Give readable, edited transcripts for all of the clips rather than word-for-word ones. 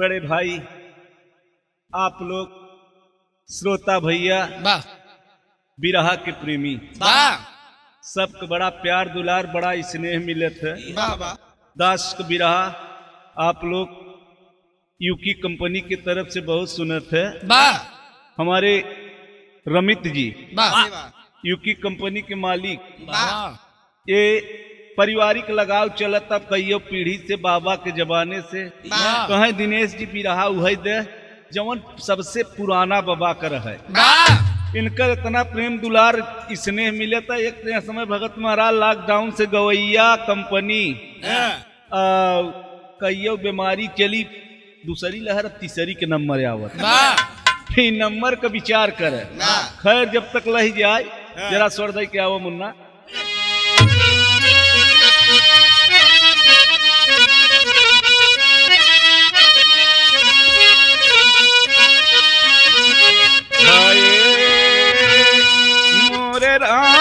बड़े भाई, आप लोग श्रोता भैया, बिरहा के प्रेमी, सबको बड़ा प्यार दुलार बड़ा स्नेह मिलत है। दास का बिरहा आप लोग यूकी कंपनी की तरफ से बहुत सुनत है। हमारे रमित जी यूकी कंपनी के मालिक, ये पारिवारिक लगाव चलता कईयों पीढ़ी से, बाबा के जमाने से। कहे दिनेश जी बिरहा उहे दे जवन सबसे पुराना बाबा कर है। इनका इतना प्रेम दुलार स्नेह मिले था। एक समय भगत महाराज लॉकडाउन से गवैया कंपनी कईयों बीमारी चली, दूसरी लहर तीसरी के नंबर आवत। नंबर का विचार करे, खैर जब तक लही जाए जरा छोड़ दे के आओ मुन्ना। मोरे रामा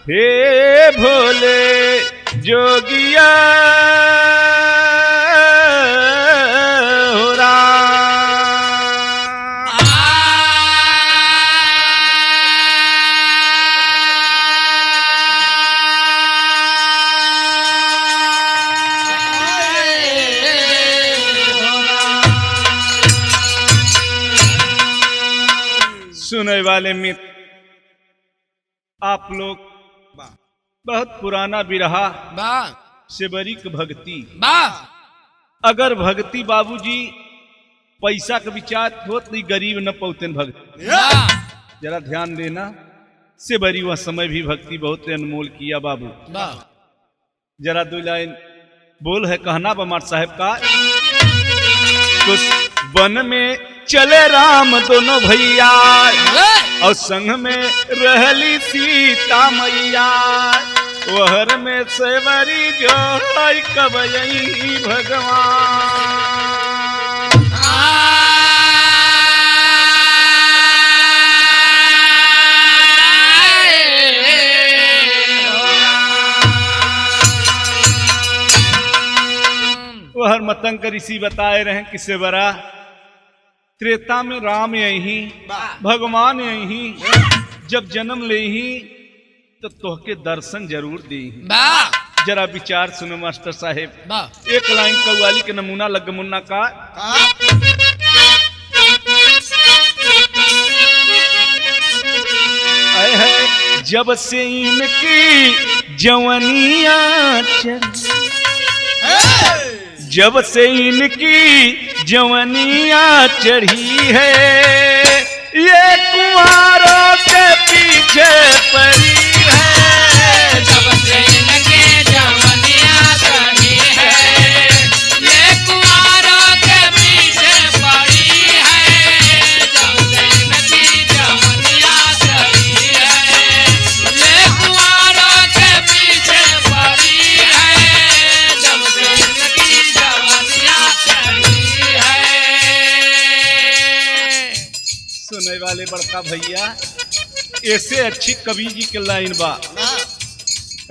हे भोले जोगिया सुनने वाले मित्र, आप लोग बहुत पुराना बिरहा सेवरिक भक्ति। अगर भक्ति बाबूजी पैसा का विचार होत नहीं, गरीब न पौते भक्ति। जरा ध्यान देना, सेवरी वह समय भी भक्ति बहुत अनमोल किया बाबू। जरा दो लाइन बोल है कहना बमार साहब का। तो वन में चले राम दोनों भैया, और संग में रहली सीता मैया। वहर में सेवरी जो कबई भगवान। वहर मतंग ऋषि बताए रहे कि सेवरा त्रेता में राम यही भगवान यही, जब जन्म ले ही तो तोहके दर्शन जरूर दी। जरा विचार सुनो मास्टर साहेब। एक लाइन कव्वाली के नमूना लग मुन्ना का। जब से इनकी जवानिया जब से इनकी जवानिया चढ़ी है, ये कुंवारों के पीछे पड़ी है। जब से इनकी जवानिया चढ़ी है, ये कुंवारों के पीछे पड़ी है। जब से इनकी जवानिया चढ़ी है, ये कुंवारों के पीछे पड़ी है। जब से इनकी जवानिया चढ़ी है। सुनने वाले बड़का भैया, ऐसे अच्छी कवि जी के लाइन बा।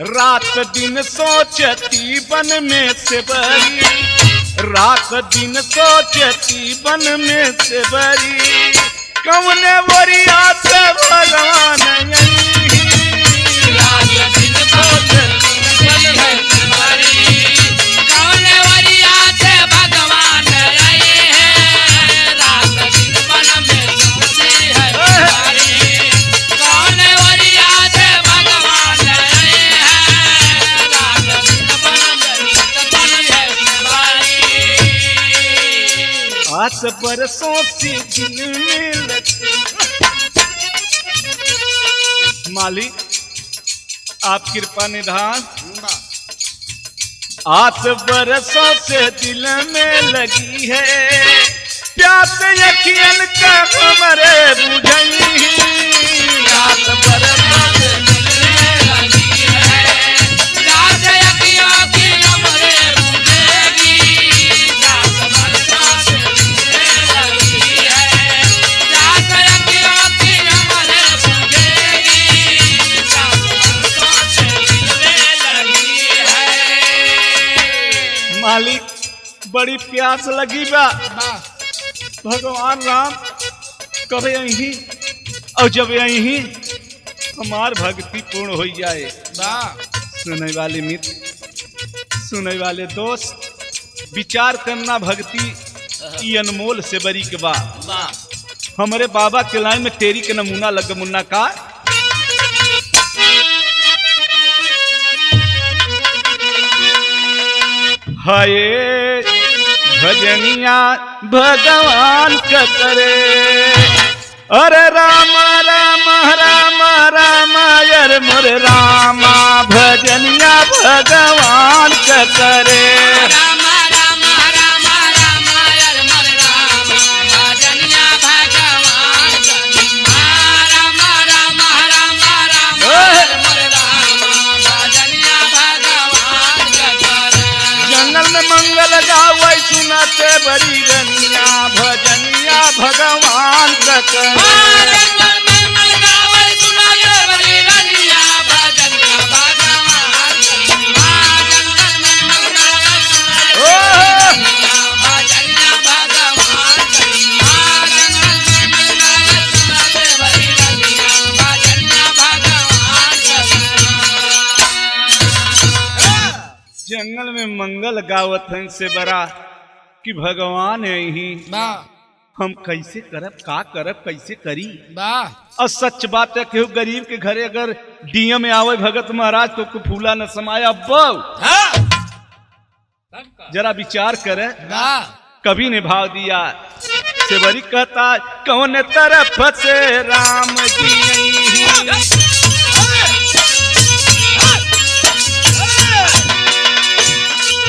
रात दिन सोचती बन में से बरी, रात दिन सोचती बन में से बरी। कौने वरिया से भगवान यही, रात दिन सोचती बन में से बरी। कौने वरिया से भगवान यही है। रात दिन बन में सोचती है बरी। कौने वरिया से भगवान यही है। रात दिन बन में सोचती है बरी। आस बरसों से दिल में लगती। मालिक आप कृपा निधान। आस बरसों से दिल में लगी है, प्यास यकीन का हमरे बुझई। आस बरसों से दिल में लगी है, रात यकियों की हमरे बुझेगी। रात बरसों से दिल में लगी है, रात यकियों की हमरे बुझेगी। रात बरसों से दिल में बड़ी प्यास लगी बा वाह भगवान राम कब यही और जब यही हमार भक्ति पूर्ण हो जाए। वाह सुनने वाले मित्र, सुनने वाले दोस्त, विचार करना भक्ति की अनमोल से बरी के बा। वाह हमारे बाबा के लाइन में तेरी के नमूना लग मुन्ना का हाय भजनिया भगवान का करे। अरे राम राम राम राम यर मोर रामा भजनिया भगवान का करे। राम राम राम राम यर मोर राम भजनिया भगवान राम राम राम राम यर मोर राम भजनिया भगवान जंगल में मंगल गावे सुनाते बड़ी रनिया भजनिया भगवान का करे। जंगल में मंगल गावत हैं से बड़ा कि भगवान है ही। हम कैसे करब का करब कैसे करी। और सच बात है कि गरीब के घरे अगर डीएम में आवे भगत महाराज तो को फूला न समाया बहु जरा विचार करे कभी ने भाव दिया से बड़ी कहता कौन तरफ से राम जी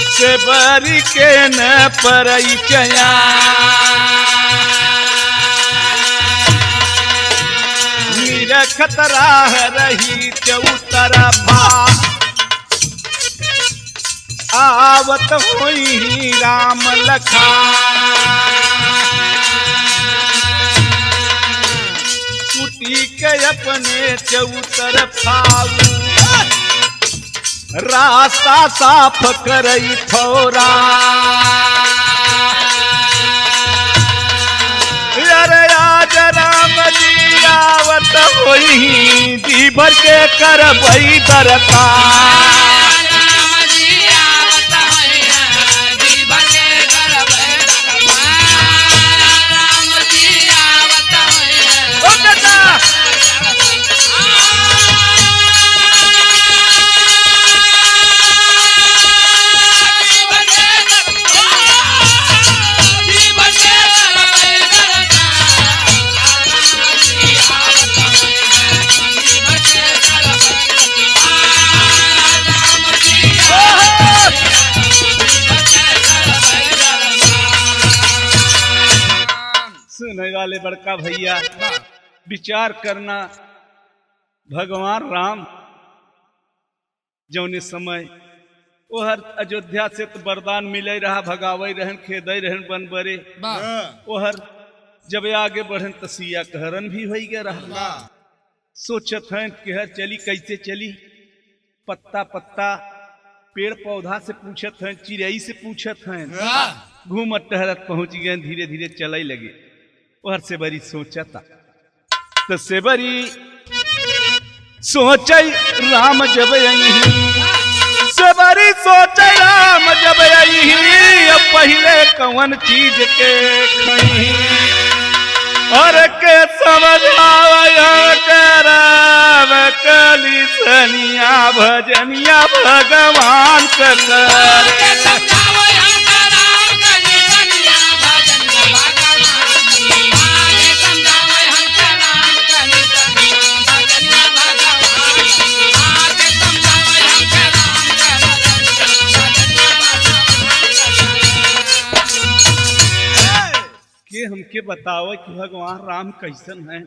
से बरी के न परिचया मेरा खतरा रही चौतरफा आवत हुई राम लखा कुटी के अपने चौतरफा रास्ता साफ करई थोड़ा। अरे आज राम जी आवत होई जी भर के करबई दरता। सुनने वाले बड़का भैया विचार करना भगवान राम जौने समय वो हर अयोध्या से तो वरदान मिले रहा भगावे रहन खेदे रहन बन बरे वो हर जब आगे बढ़न तो सिया कहरन भी हो गया रहा। सोचत हैं कि हर चली कैसे चली पत्ता पत्ता पेड़ पौधा से पूछत हैं चिड़ई से पूछत हैं घूमत टहरत पहुंच गए धीरे धीरे चले लगे। और से बरी सोचता तो से बरी सोच राम जब से बरी सोच राम जब पहले कौन चीज के खई और के समझावा करब कली सनिया भजनिया भगवान का करे। हमके बताओ कि भगवान राम कैसन है।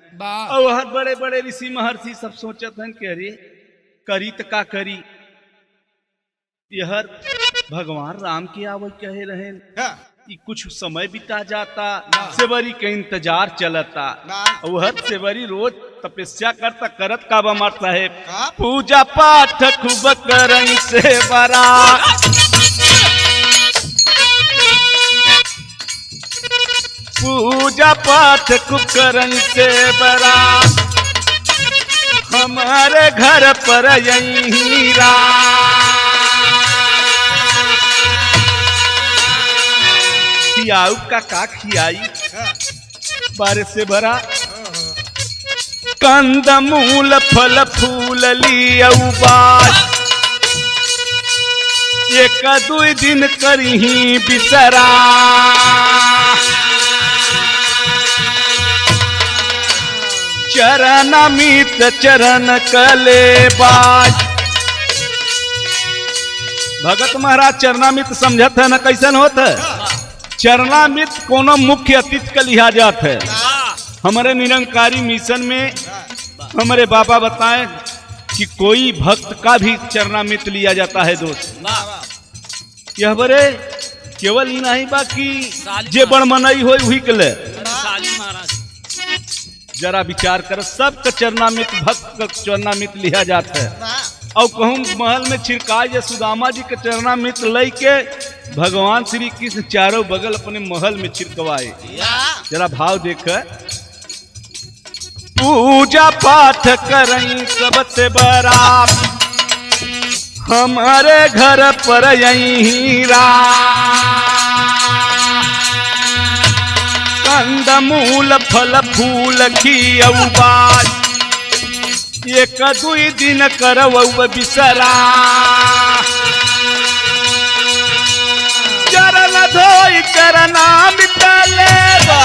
और हर बड़े बड़े ऋषि महर्षि सब सोचत हैं कि अरे करी तो का करी यह भगवान राम के आवे कहे रहे कि कुछ समय बिता जाता सेवरी के इंतजार चलता। और सेवरी रोज तपस्या करता करत का बमार साहेब पूजा पाठ खूब करई से बरा पूजा पाठ कुकरन से बड़ा हमारे घर पर यही खियाऊ का खियाई बारिश से भरा कंद मूल फल फूल लियऊ बात एक दू दिन करही बिसरा चरणामित चरण कले बाज। भगत महाराज चरणामित समझत है ना कैसन होत है। चरणामित कोनो मुख्य अतिथि का लिया जात है। हमारे निरंकारी मिशन में हमारे बाबा बताएं कि कोई भक्त का भी चरणामित लिया जाता है दोस्त। यह बरे केवल ही नहीं बाकी जे बड़ मनई हो वही के ले जरा विचार कर सबका चरणामित भक्त का चरणामित लिया जाता है। और कहूँ महल में छिड़काए या सुदामा जी के चरणामित लई के भगवान श्री कृष्ण चारों बगल अपने महल में छिड़कवाए। जरा भाव देख पूजा पाठ करें सबसे बड़ा हमारे घर पर यही कंद मूल फल फूल खियऊ बाज एक दू दिन करवऊ बिसरा चरण धोई चरणामित लेबा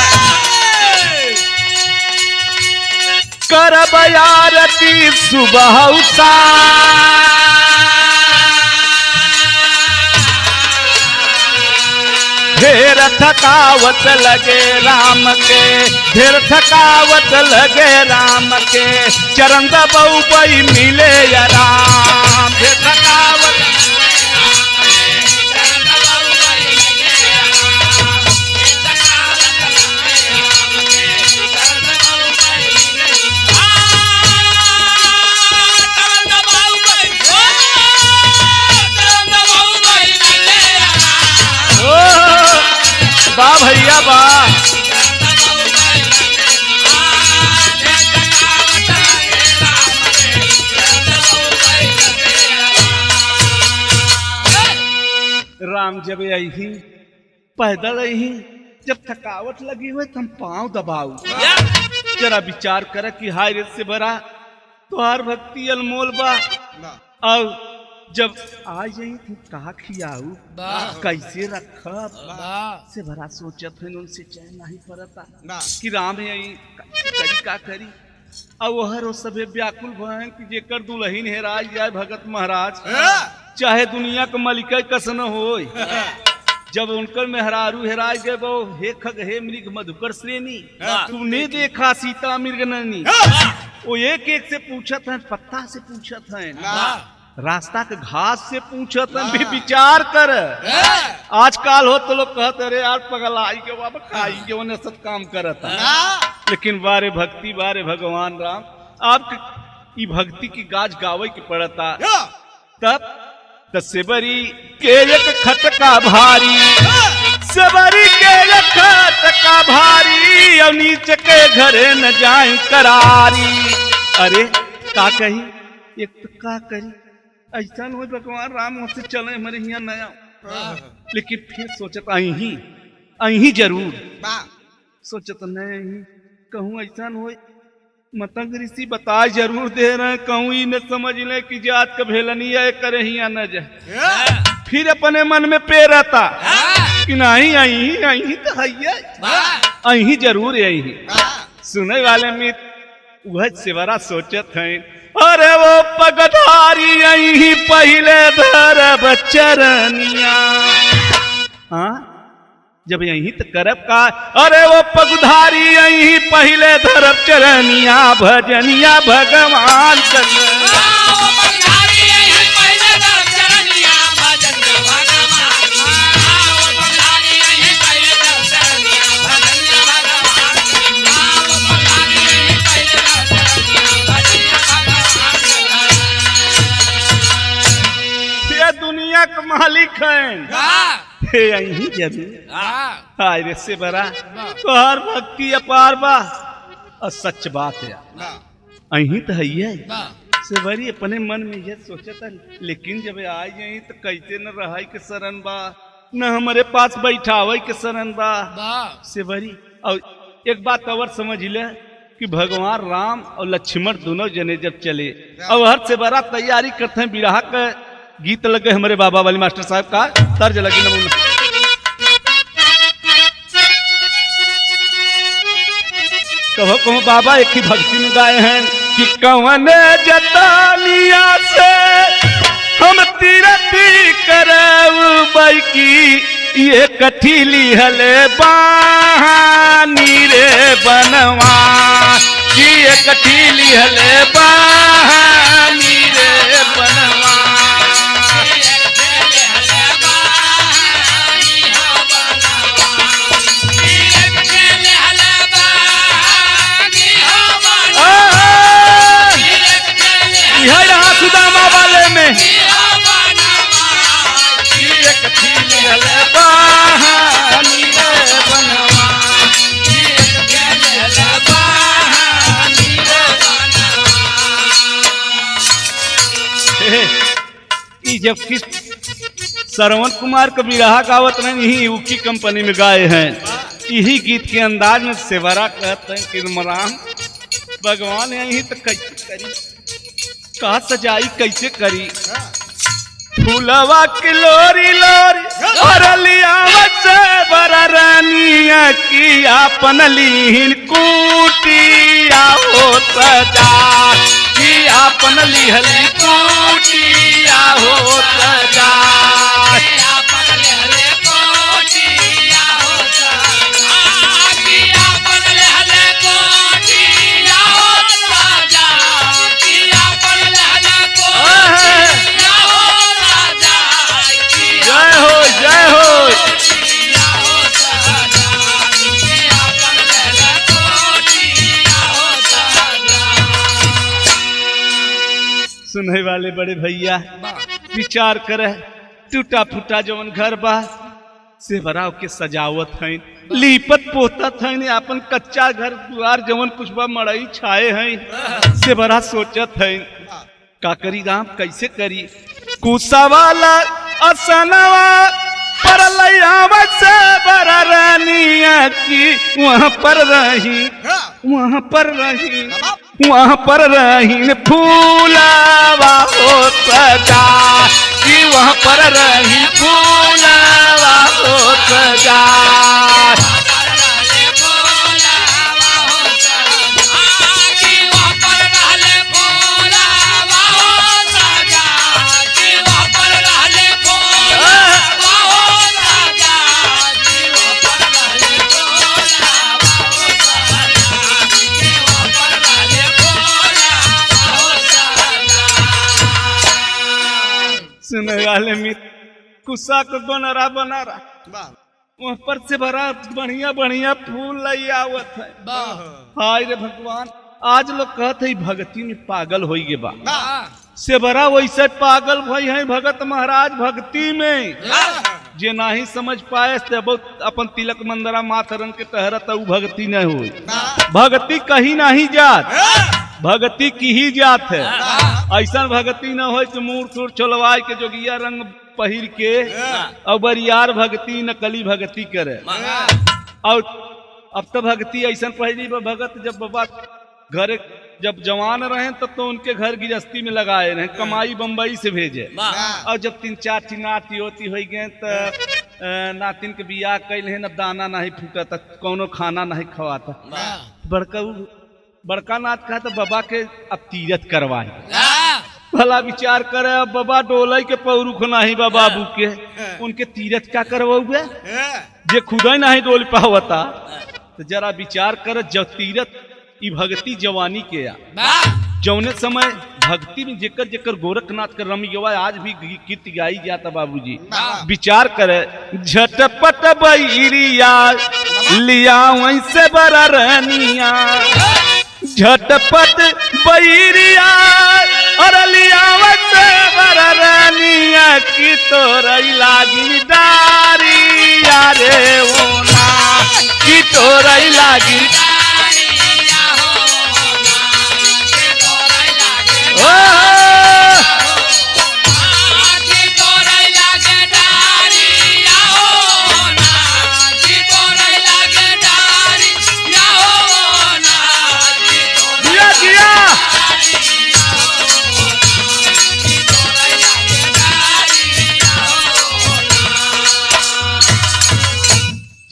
करब आरती सुबह ढेर थकावत लगे राम के ढेर थकावत लगे राम के चरण दबऊ बई मिले या राम ढेर थकावत वाह भैया वाह। राम जब यही पैदल यही जब थकावट लगी हुई तो हम पांव दबाऊ जरा विचार कर कि हाय रे से भरा तुहार भक्ति अनमोल बा। और जब आ जाई तो कहा खियाऊ कैसे रखब से भरा सोचत है उनसे चैन नहीं पड़ता कि राम है करी का करी। और वह सबे व्याकुल भयन कि जेकर दुल्हन हेरा जाए भगत महाराज चाहे दुनिया के मलिका कसन हो जब उनकर मेहरारू हेरा गए वो हे खग हे मृग मधुकर श्रेणी तूने देखा सीता मृगननी वो एक एक से पूछत है पत्ता से पूछत है रास्ता के घास से पूछत भी विचार कर। आजकल हो तो लोग कहते अरे यार पगल आई के बाबा खाई के उन्हें सब काम करता लेकिन बारे भक्ति बारे भगवान राम आपकी भक्ति की गाज गावे की पड़ता तब सेबरी के एक खटका भारी सेबरी के एक खटका भारी और नीचे के घरे न जाए करारी। अरे का कही एक तो का करी ऐसा हो भगवान राम से चले हमारे यहाँ नया लेकिन फिर सोचत अही जरूर सोचत नहीं कहूँ ऐसा हो मतंग ऋषि बता जरूर दे रहे कहूँ ही न समझ ले कि जात का भेलनिया करे हिया न जाए फिर अपने मन में पे रहता कि नहीं अही तो है अही जरूर यही सुने वाले में वह सेवरा सोचत है अरे वो पगधारी यही पहले धरब चरनिया हाँ जब यही तो करब का अरे वो पगधारी यही पहले धरब चरनिया भजनिया भगवान दुनिया का मालिक है हे अही जरूर हाँ हाय रे से बरा तोहार भक्ति अपार बा और सच बात है अही तो है से बरी अपने मन में यह सोचता लेकिन जब आ जाई तो कैसे न रहाई के शरण बा न हमारे पास बैठावे के शरण बा से बरी। और एक बात और समझ ले कि भगवान राम और लक्ष्मण दोनों जने जब चले और हर से बड़ा तैयारी करते हैं बिरहा का गीत लगे हमारे बाबा वाली मास्टर साहब का तर्ज लगी नमूना कहो बाबा एक ही भक्ति में गाए हैं कि कवन जतानिया से हम तीरथी करब बैकी ये कठिली हले बहानी रे बनवा कि ये कठिली हले बहानी रे बनवा सुदामा वाले में जब किस श्रवण कुमार का बिरहा गावत नहीं यही उकी कंपनी में गाए हैं यही गीत के अंदाज में सेवरा कहते हैं कि राम भगवान यही तो कैसे करी कहा सजाई कैसे करी फूलवा की लोरी लोरी और बरा रानिया की आपन लीन कूटिया हो सजा की आपन लिहली कूटिया हो सजा सुनने वाले बड़े भैया विचार करे टूटा फूटा जवन घर बा से बराव के सजावत है लीपत पोतत है अपन कच्चा घर द्वार जवन कुछ बा मड़ई छाए हैं से बड़ा सोचत है का करी राम कैसे करी कुसा वाला असनवा पर से बरा रानिया की वहाँ पर रही फूलावा हो सजा कि वहाँ पर रही फूलावा हो सजा सुनने वाले मित्र कुसा को बनारा वहाँ पर से भरा बढ़िया बढ़िया फूल लई आवत है हाय रे भगवान आज लोग कहते हैं भक्ति में पागल हो गए बा से बड़ा वैसे पागल भई है भगत महाराज भक्ति में जे नहीं समझ पाए से बहुत अपन तिलक मंदरा मातरन के तहरत भक्ति नहीं हुई भक्ति कहीं नहीं जात भक्ति की ही जात है ऐसा भक्ति न हो तो मूर सूर चलवाए के जोगिया रंग पहिर के और बरियार भक्ति नकली भक्ति करे और अब तो भक्ति ऐसा पहली भगत जब बाबा घर जब जवान रहे तब तो उनके घर गिरस्ती में लगाए रहे कमाई बम्बई से भेजे और जब 3-4 नाती होती हो गए तो नातिन के बियाह कैल है न दाना नहीं फूटा तक कोनो खाना नहीं खवाता बड़का नाथ कहा तो बाबा के अब तीरथ करवाए भला विचार करे अब बाबा डोले के पौरुख नहीं बा बाबू के उनके तीरथ क्या करवाओगे जे खुद ही नहीं डोल पावता तो जरा विचार कर जब तीरथ ई भक्ति जवानी के जौने समय भक्ति में जेकर जेकर गोरखनाथ कर रमियवा आज भी गीत गाई जाता बाबूजी विचार करे झटपट बैरिया लिया वैसे बरा रहनिया झटपट बैरिया और लिया वैसे बरा रहनिया की तोरई लागी डारी डरिया रे ओना की तोरई लागी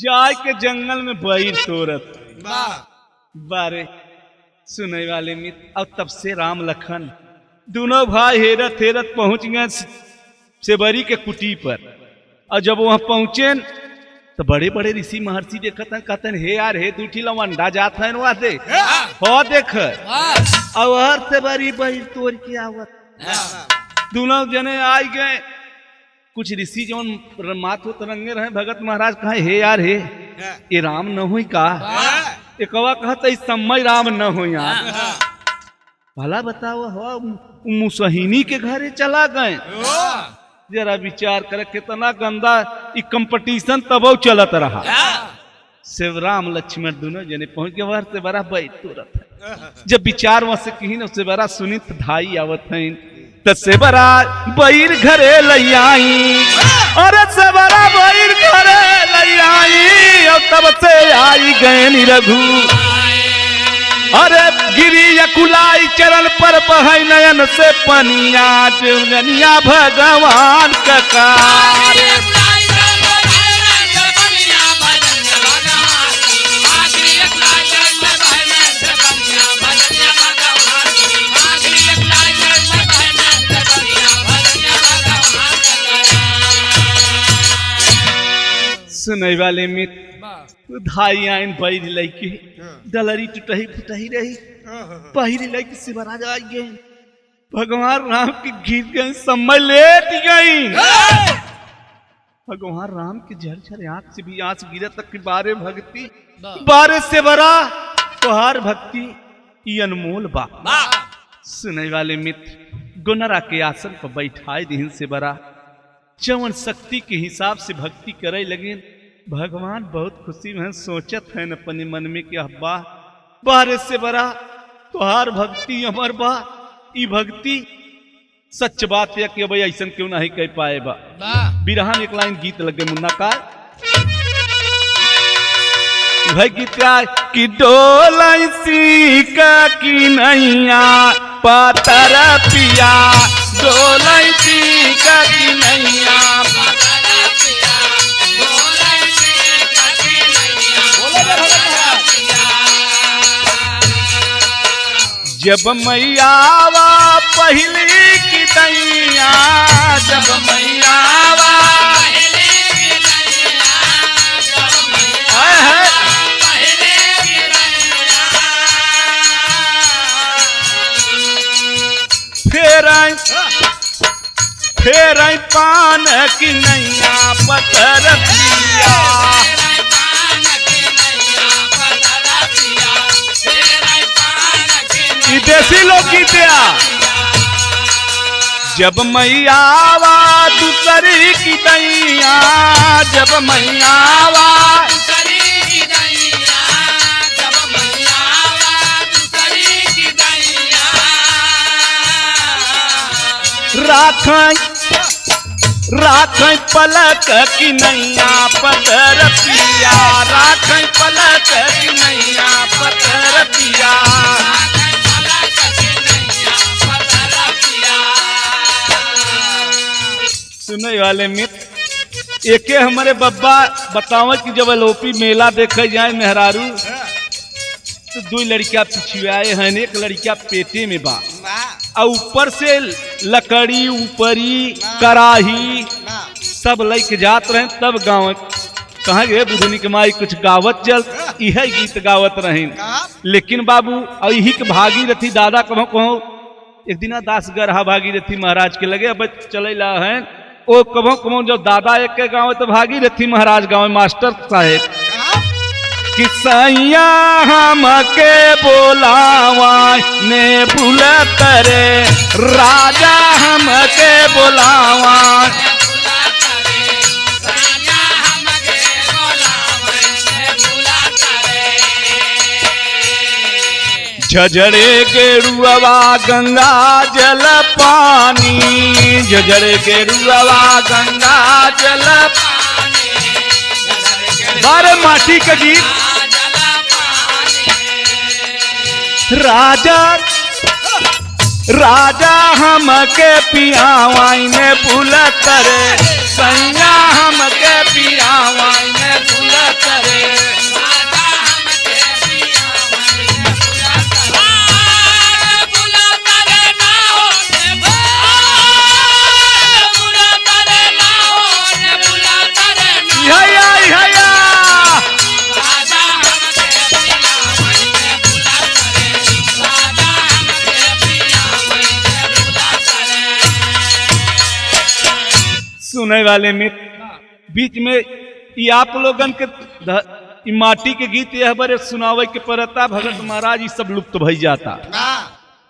जाय के जंगल में बहिर तोरत बारे सुने वाले मित्र। और तब से राम लखन दोनों भाई हेरत हेरत पहुंच गए सेबरी के कुटी पर। और जब वहां पहुंचे तो बड़े बड़े ऋषि महर्षि देखत हैं, कहते हैं हे यार हे दूठी लवंडा जात है वहां दे हो देख और सेबरी बहिर तोड़ के आवत। दोनों जने आई गए। कुछ ऋषि जो मात हो तरंगे रहे भगत महाराज कहे हे यार हे ये राम न हुई का एक कहता इस समय राम न हो यार भला बताओ हो मुसहिनी के घरे चला गए। जरा विचार करे कितना गंदा कंपटीशन तब चलत रहा। शिव राम लक्ष्मण दोनों जने पहुंच गए वर से बड़ा बैठ तुरंत है। जब विचार वहां से कही न उससे बड़ा सुनित धाई आवत है तसे बड़ा बैर घरे लैयाई और से बड़ा बैर घरे लैयाई और तब से आई गए निरघु अरे गिरी यकुलाई चरण पर बहै नयन से पनिया जनिया भगवान ककार। सुनने वाले मित्र धाई आइन बैर लैके डलरी टूटही फुटही रही पहिरी लैके शिवराज आ गए। भगवान राम की गिर गए समय लेट गई। भगवान राम की झरझर आंख से भी आंच गिरा तक की बारे भक्ति बारे से बड़ा तोहार भक्ति ई अनमोल बा। सुनने वाले मित्र गुनरा के आसन पर बैठाए दिन से बड़ा जवन शक्ति के हिसाब से भक्ति करे लगे। भगवान बहुत खुशी में सोचत है अपने मन में कि अब्बा बारे से बड़ा तोहार भक्ति अमर बा। ई भक्ति सच बात है कि भाई ऐसा क्यों नहीं कह पाए बा। बिरहा में एक लाइन गीत लगे मुन्ना का भाई गीत का कि डोलैसी का की नैया पातर पिया डोलैसी का की नैया जब मैयावा पहली की दैया जब मैयावा फेर पान की नैया पत्थर पिया देसी लोग गीतिया जब मैयावा दूसरी की दैया जब मैयावा राख पलक की नैया पत्थर पिया राख पलक की नैया पत्थर पिया। सुनने वाले मित्र एके हमारे बब्बा बतावे कि जब लोपी मेला देखे जाए मेहरारू तो दो लड़कियां पिछुआए हैं एक लड़कियां पेटे में बा और ऊपर से लकड़ी ऊपरी कराही सब लेके जात रहे। तब गाँव कहाँ गए बुधनी के माई कुछ गावत चल यह गीत गावत रहे। लेकिन बाबू यही के भागीरथी दादा कहो कहो एक दिन दास गरहा भागीरथी महाराज के लगे अब चले ला है ओ कहो कहो जो दादा एक के गाँव तो भागीरथी महाराज गाँव मास्टर साहेब कि सैया हम के बोलावा ने बुलत रे राजा हम के बोलावा झझड़े गेरुआ गंगा जल पानी, झझड़े गेरुआ गंगा जल बारे माटी का गीत। राजा राजा हमके पियावाई ने भूलत रे, सैया हमके पियावाई ने भूलत रे। सुने वाले मित्र बीच में ये आप लोगन के माटी के गीत यह बड़े सुनावे के परता भगत महाराज ये सब लुप्त भई जाता।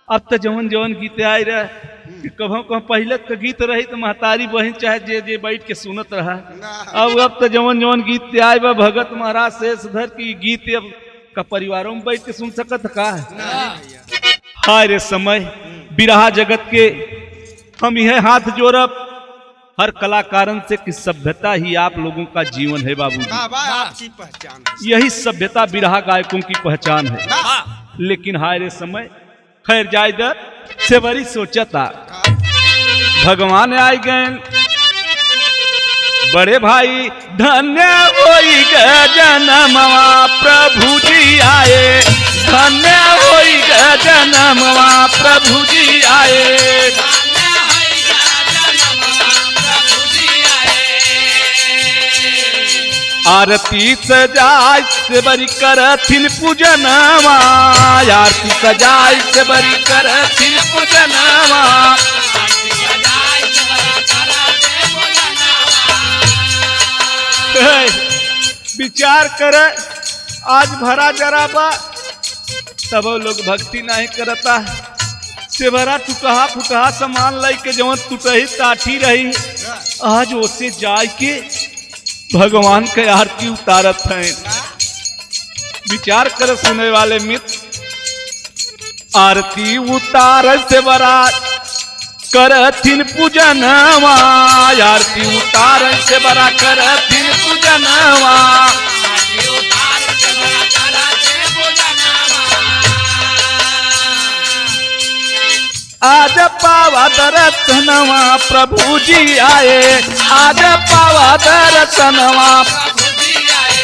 अब तो जवन जवन गीत आए रहे कभों पहले के गीत रही तो महतारी बहन चाहे जे जे बैठ के सुनत रहा। अब तो जवन जवन गीत आए बा भगत महाराज शेषधर की गीत अब का परिवारों में बैठ के सुन सकत का। हाय रे समय बिरहा जगत के हम यह हाथ जोड़ब हर कलाकारन से कि सभ्यता ही आप लोगों का जीवन है बाबूजी, आपकी पहचान है। यही सभ्यता बिरहा गायकों की पहचान है। लेकिन हाय रे समय खैर जायदर से बड़ी सोचता भगवान आए गए बड़े भाई धन्य होई ग जनमवा प्रभु जी आए, धन्य होई ग जनमवा प्रभु जी आए। आरती सजाई से बरी करथिन पूजनवा, आरती सजाई से बरी करथिन पूजनवा। विचार कर आज भरा जरा बा तब लोग भक्ति नहीं करता से भरा टूटहा फुटहा सामान लाई के जवन टूटही ताठी रही आज ओसे जाय के भगवान के आरती उतारत हैं। विचार कर सुने वाले मित्र आरती उतार से बरात करथिन पूजनवा, आरती उतार से बरा करथिन पूजनवा। आज पावा दर्शनवा प्रभु जी आए, आज पावा दर्शनवा प्रभु जी आए,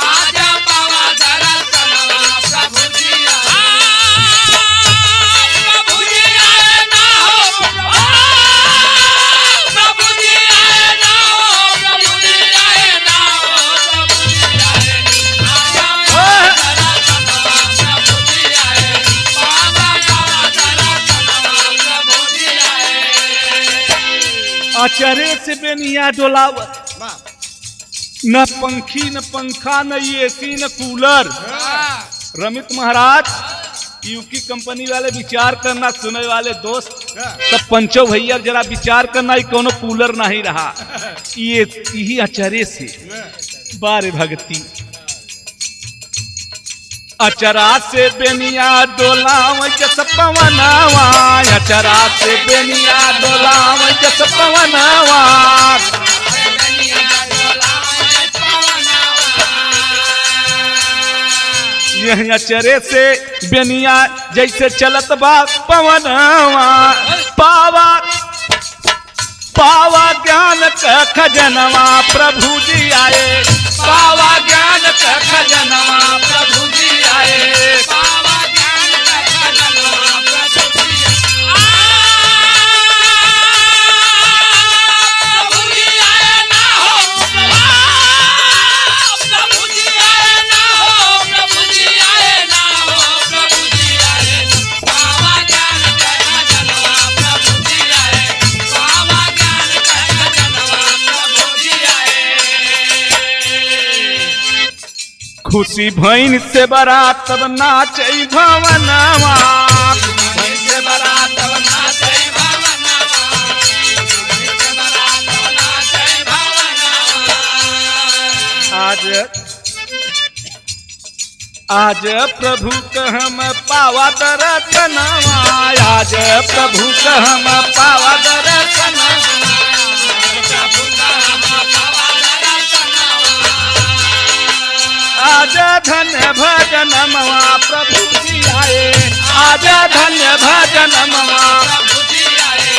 आज पावा दर्शनवा प्रभु जी आए। प्रभु जी आए ना हो, प्रभु जी आए ना हो, प्रभु जी आए ना हो, प्रभु जी आए। आचरे से बेनिया डोलावत न पंखी न पंखा न एसी न कूलर। रमित महाराज यूकी कंपनी वाले विचार करना सुने वाले दोस्त सब पंचो भैया जरा विचार करना कोनो कूलर नहीं रहा ये यही आचरे से बारे भगती अचरा से बेनिया डोलाव जस पवनवा, अचरा से बेनिया डोलाव जस पवनवा। यह अचरे से बेनिया जैसे चलत बा पवनवा। पावा पावा ज्ञान का खजनवा प्रभु जी आए, पावा ज्ञान का खजनवा प्रभु जी आए। पावा ज्ञान का खजनवा प्रभु जी आए ना हो, प्रभु जी आए ना हो, प्रभु जी आए ना हो, प्रभु जी आए। पावा ज्ञान का खजनवा प्रभु जी आए, पावा ज्ञान का खजनवा प्रभु जी आए। खुशी भैन से बरात तब नाचई भवनवा, भैन से बरात तब नाचई भवनवा, भैन से बरात तब नाचई भवनवा। आज आज प्रभु कहम पावा दर्शनवा, आज प्रभु कहम पावा दर्शनवा, आज धन्य भजनवा प्रभु जी आए, आज धन्य भजनवा प्रभु जी आए,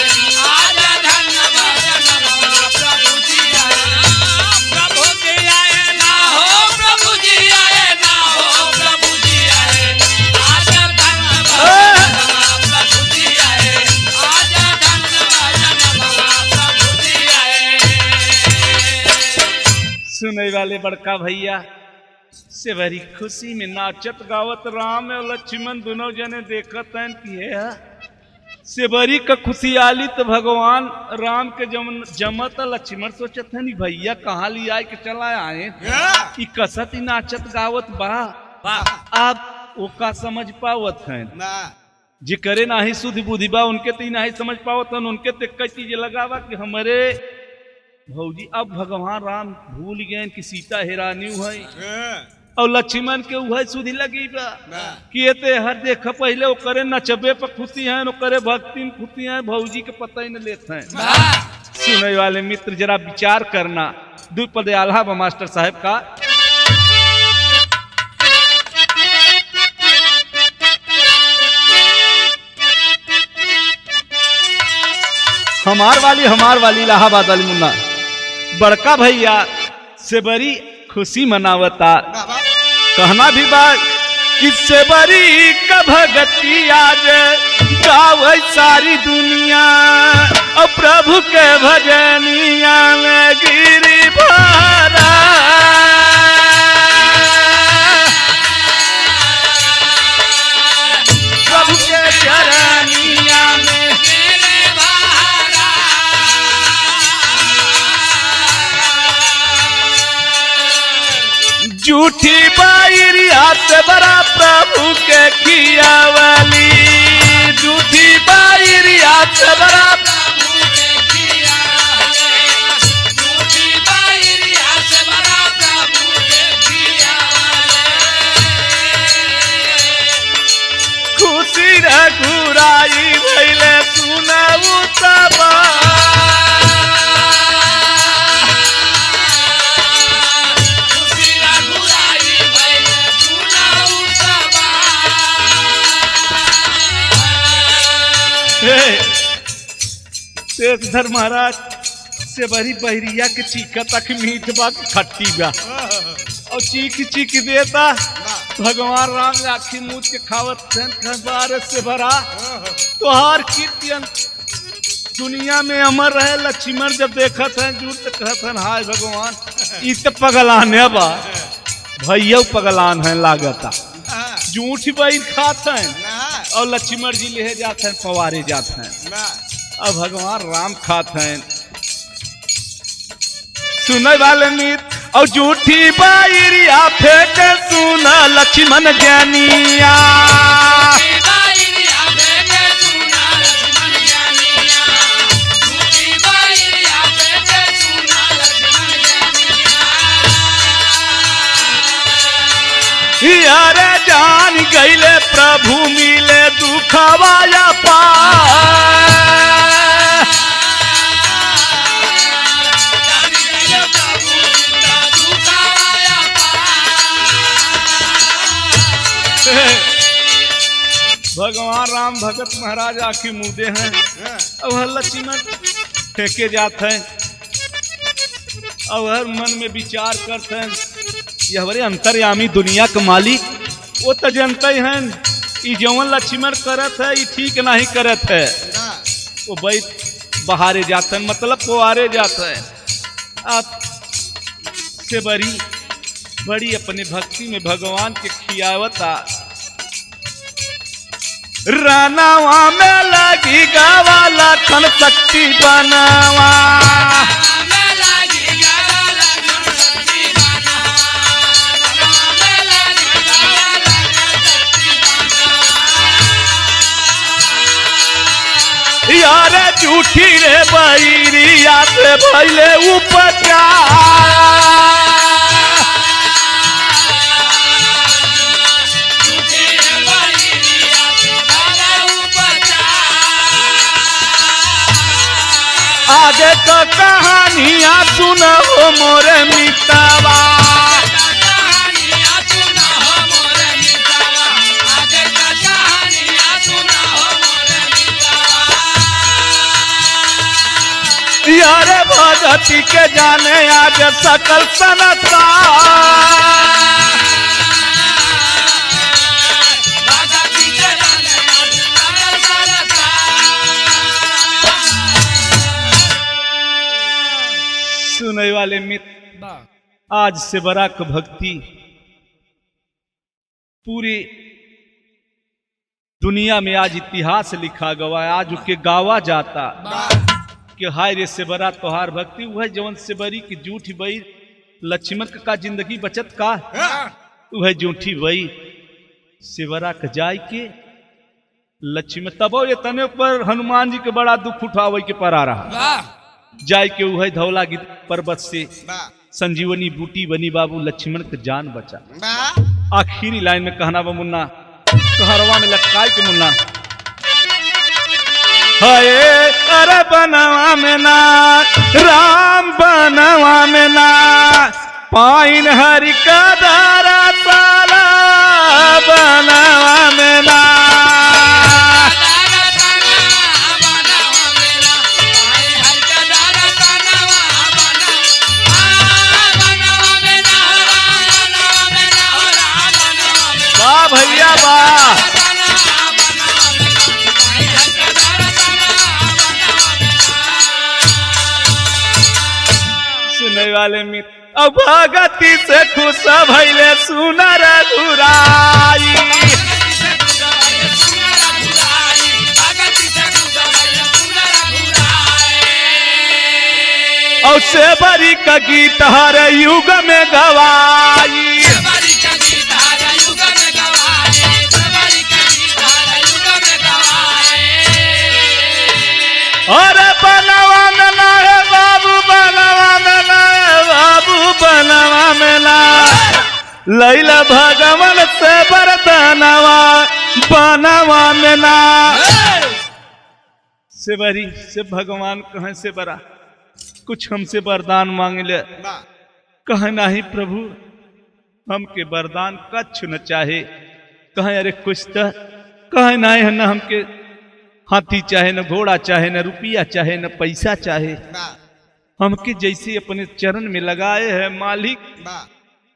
आज धन्य भजनवा प्रभु जी आए, प्रभु जी आए ना हो, प्रभु जी आए ना हो, प्रभु जी आए, आज धन्य भजनवा प्रभु जी आए, आज धन्य भजनवा प्रभु जी आए। सुने वाले बड़का भैया से बड़ी खुशी में नाचत गावत राम और लक्ष्मण दोनों जने देखत हैं कि है से बड़ी का खुशी आली तो भगवान राम के जमत लक्ष्मण सोचत है भैया कहाँ ले आए के चला आए कि कसत ही नाचत गावत बा आप वो का समझ पावत हैं जी करे ना ही शुद्ध बुद्धि बा उनके तो नहीं समझ पावत हैं उनके तो कई चीज लगावा कि हमारे भौजी अब भगवान राम भूल गए कि सीता हेरानी है और लक्ष्मण के वह सुधी लगी बा कि ये हर देख पहले वो करे नचबे पर खुशी है वो करे भक्ति में खुशी है भौजी के पता ही न लेते हैं। सुनने वाले मित्र जरा विचार करना द्विपद आल्हा मास्टर साहब का हमार वाली इलाहाबाद वाली मुन्ना बड़का भैया से बड़ी खुशी मनावता कहना भी बात किससे बड़ी का भगती आज गाव सारी दुनिया और प्रभु के भजनिया में गिरी भरा प्रभु के चरनिया में झूठी बायरिया से बड़ा प्रभु के खियावली झूठी बायरिया से बड़ा प्रभु के खियावली झूठी बायरिया से बड़ा प्रभु के खियावली खुशी रघुराई भइले सुनऊ सबा शेषधर महाराज से बड़ी बहरिया के चीका तक मीठ बा खट्टी बा और चीख चीख देता भगवान राम आखी मूछ के खावत बार से भरा तोहार कीर्तन दुनिया में अमर रहे लक्ष्मण जब देखत हैं झूठ तो कहत हैं हाय भगवान ई तो पगलान है बा भैया पगलान है लागता झूठ बैल खाते हैं और लक्ष्मण जी ले जाते हैं पवारे जाते हैं अब भगवान राम खाते हैं सुने वाले मीत और झूठी बायरिया फेंक सुना लक्ष्मण ज्ञानिया यारे जान गईले प्रभु मिले दुखवाया पा भगवान राम भगत महाराज आखिर मुदे हैं अब लक्ष्मण फेंके जाते हैं अब हर मन में विचार करते हैं यह बड़े अंतर्यामी दुनिया के मालिक वो तो जानते हैं ये जवन लक्ष्मण करत है ये ठीक नहीं करत है वो बैठ बहारे जाते हैं मतलब पुआरे जाते हैं आप से बड़ी अपने भक्ति में भगवान के खियावता रानावा में लगी गावा लखन शक्ति बनावा यार झूठी रे बैरिया से भइले उपचार आगे तो कहानियां सुनो मोरे मितवा। यारे भगती के जाने आज सकल संसार। सुनने वाले मित्र, आज से बड़ा भक्ति पूरी दुनिया में आज इतिहास लिखा गवा है। आज उसके गावा जाता कि हाय रे से बड़ा तोहार भक्ति वह जवन से बरी की जूठी बई लक्ष्मण का जिंदगी बचत का वह जूठी बई सेवरा का जाय के लक्ष्मण तबो ये तने पर हनुमान जी के बड़ा दुख उठावे के पर आ रहा जाय के वह धौला गिर पर्वत से संजीवनी बूटी बनी बाबू लक्ष्मण का जान बचा। आखिरी लाइन में कहना बा मुन्ना कहरवा में लटकाए के मुन्ना हाय अरे बनवा में ना राम बनवा में ना पाइन हरि का दारा साला बनवा में ना। वाह भैया वाह। सुनने वाले मित्र अब भगती से खुश भइले सुनर घुराई। और से बरी का गीत हर युग में गवाई। अरे बनवा में ना है बाबू बनवा में ना है बाबू बनवा में ना लैला भगवान से वरदानवा बनवा में ना। से बरी से भगवान कहे से बरा कुछ हमसे वरदान मांग ले कहे नहीं प्रभु हमके वरदान कछ न चाहे कहे अरे कुछ तो कहे नहीं है न हमके हाथी चाहे न घोड़ा चाहे न रुपया चाहे न पैसा चाहे हमके जैसे अपने चरण में लगाए है मालिक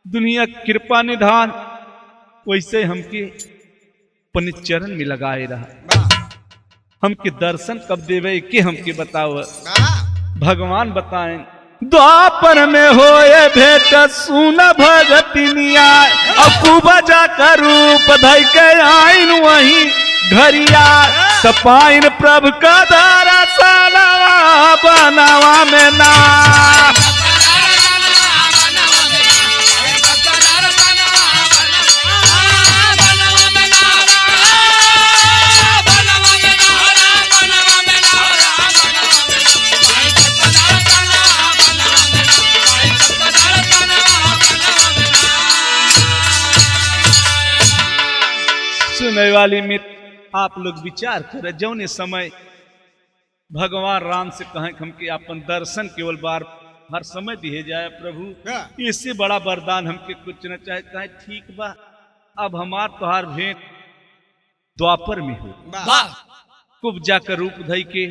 दुनिया कृपा निधान वैसे हमके अपने चरण में लगाए रहा। हमके दर्शन कब देवे के हमके बताओ भगवान बताएं। द्वापर में होए भेट सुन भगतिनिया अकुबा जाकर रूप धई के आइन वही घरिया सपाइन प्रभु का दारा सालवा बनवा में ना। सुनने वाली मित्र आप लोग विचार करें जौने समय भगवान राम से कहें हमके अपन दर्शन केवल बार हर समय दिए जाए प्रभु इससे बड़ा वरदान हमके कुछ न चाहे कहे ठीक बा अब हमार तोहार भेंट द्वापर में हो कुब्जा का रूप धई के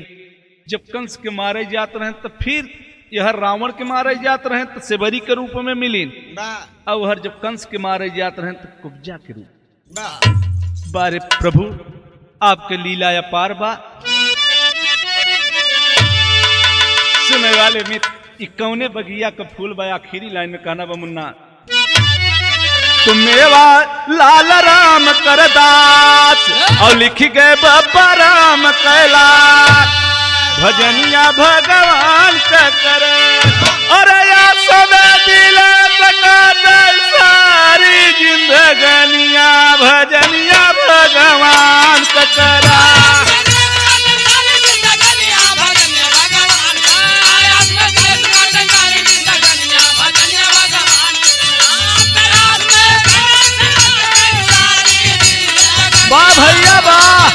जब कंस के मारे जाते रहे तो फिर यह रावण के मारे जाते रहे तो सेवरी के रूप में मिलीन और हर जब कंस के मारे जाते रहे तो कुब्जा के रूप बारे प्रभु आपके लीला अपार बा। सुनने वाले मित्र कौने बगिया का फूल बा आखिरी लाइन में कहना बा मुन्ना तुम्हेवा लाल राम कर दास और लिख गए बाबा राम कैलाश भजनिया भगवान का करे और या समय दिल सारी जिंदगनिया भजनिया भगवान का करा। वाह भैया वाह।